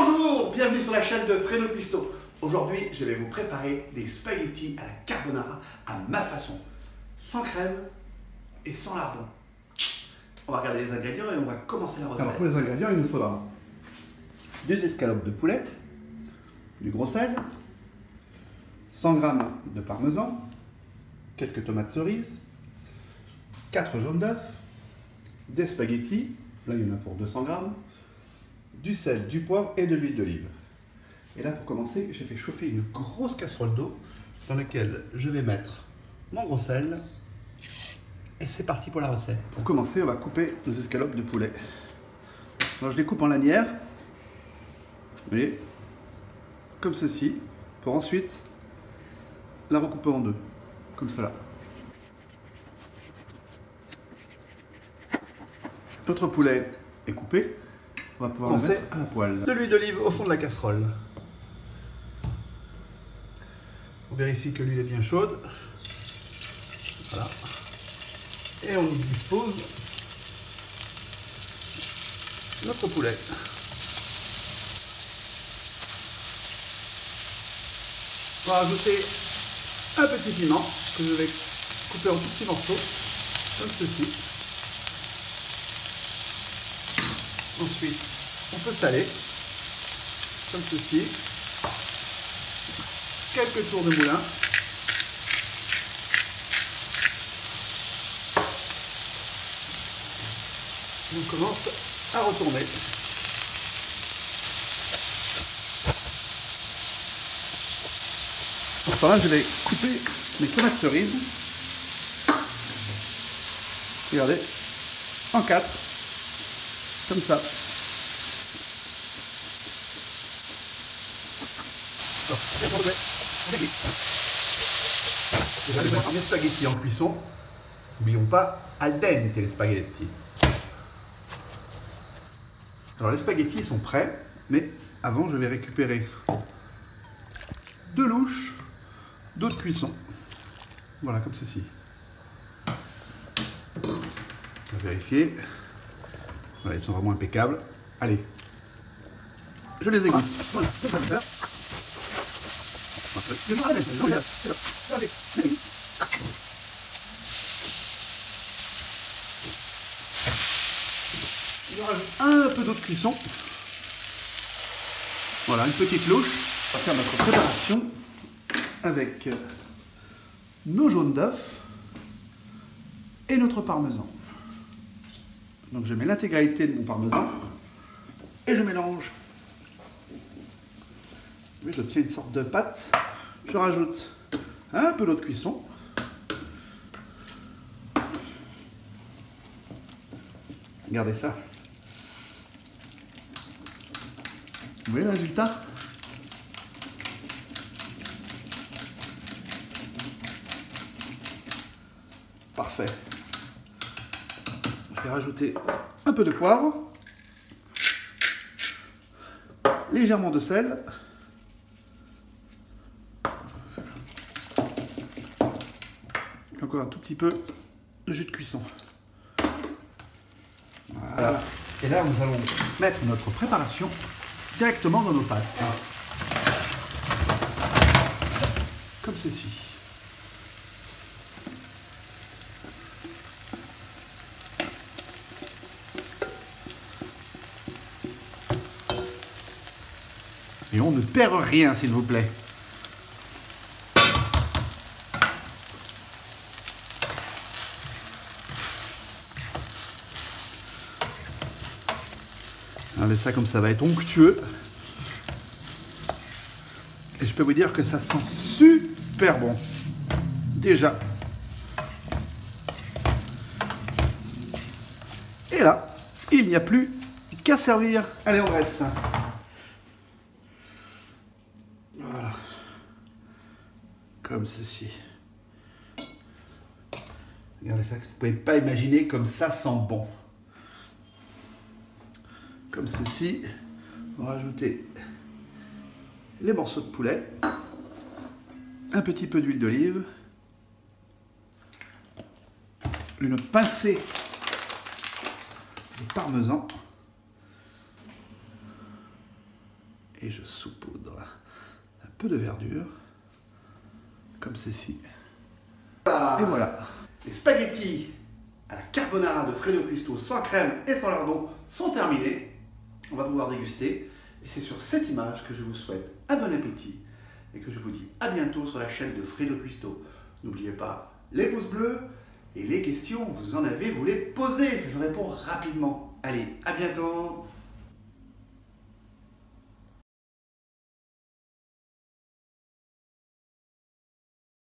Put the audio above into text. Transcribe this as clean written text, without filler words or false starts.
Bonjour, bienvenue sur la chaîne de Fredo Cuisto. Aujourd'hui, je vais vous préparer des spaghettis à la carbonara à ma façon, sans crème et sans lardon. On va regarder les ingrédients et on va commencer la recette. Alors pour les ingrédients, il nous faudra 2 escalopes de poulet, du gros sel, 100 g de parmesan, quelques tomates cerises, 4 jaunes d'œufs, des spaghettis, là il y en a pour 200 g, du sel, du poivre et de l'huile d'olive. Et là pour commencer, j'ai fait chauffer une grosse casserole d'eau dans laquelle je vais mettre mon gros sel. Et c'est parti pour la recette. Pour commencer, on va couper nos escalopes de poulet. Alors je les coupe en lanières, vous voyez, comme ceci, pour ensuite la recouper en deux, comme cela. Notre poulet est coupé, on va pouvoir le mettre à la poêle. De l'huile d'olive au fond de la casserole. On vérifie que l'huile est bien chaude. Voilà. Et on y dispose notre poulet. On va rajouter un petit piment que je vais couper en tout petits morceaux, comme ceci. Ensuite, on peut saler, comme ceci. Quelques tours de moulin. On commence à retourner. Pour ça, je vais couper mes tomates cerises. Regardez, en 4, comme ça. Je vais mettre mes spaghettis en cuisson. N'oublions pas, al dente les spaghettis. Alors les spaghettis sont prêts, mais avant je vais récupérer 2 louches d'eau de cuisson. Voilà, comme ceci. On va vérifier. Voilà, ils sont vraiment impeccables. Allez, je les égoutte. Je rajoute un peu d'eau de cuisson. Voilà, une petite louche. On va faire notre préparation avec nos jaunes d'œufs et notre parmesan. Donc je mets l'intégralité de mon parmesan et je mélange. J'obtiens une sorte de pâte. Je rajoute un peu d'eau de cuisson. Regardez ça. Vous voyez le résultat? Parfait. Je vais rajouter un peu de poivre, légèrement de sel, et encore un tout petit peu de jus de cuisson. Voilà. Et là, nous allons mettre notre préparation directement dans nos pâtes. Comme ceci. Et on ne perd rien, s'il vous plaît. Regardez ça comme ça va être onctueux. Et je peux vous dire que ça sent super bon. Déjà. Et là, il n'y a plus qu'à servir. Allez, on dresse. Voilà. Comme ceci. Regardez ça, vous ne pouvez pas imaginer comme ça sent bon. Comme ceci. On va rajouter les morceaux de poulet, un petit peu d'huile d'olive, une pincée de parmesan et je saupoudre un peu de verdure, comme ceci. Et voilà. Les spaghettis à la carbonara de Fredo Cristo sans crème et sans lardon sont terminés. On va pouvoir déguster. Et c'est sur cette image que je vous souhaite un bon appétit et que je vous dis à bientôt sur la chaîne de Fredo Cristo. N'oubliez pas les pouces bleus et les questions, vous en avez, vous les posez. Je réponds rapidement. Allez, à bientôt.